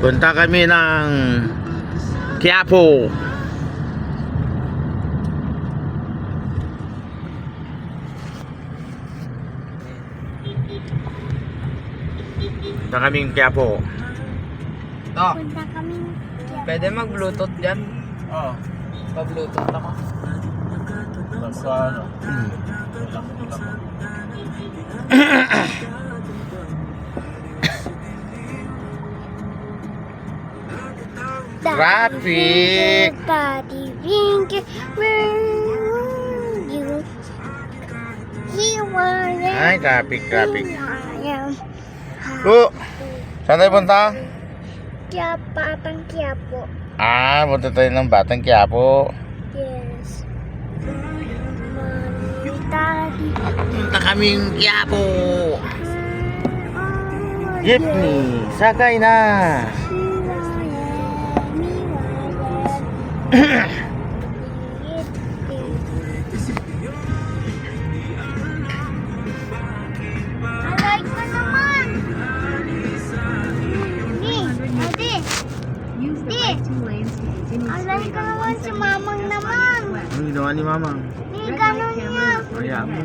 Punta kami ng Quiapo. Punta kaming Quiapo. To, Punta kami. pwede mag-bluetooth dyan? Oo. Pa-bluetooth ako. Basta ano. Traffic. Daddy Pink, where you? Here I Ay, traffic. am. Oh, saan tayo punta? Batang Quiapo. Ah, punta tayo ng Batang Quiapo. Yes. Daddy. Punta kaming Quiapo. Jeepney, sakay na. Alay ka naman. Ate. Alay ka naman si mamang naman. Ang ginawa ni Mamang? Ganun niya. Kaya mo.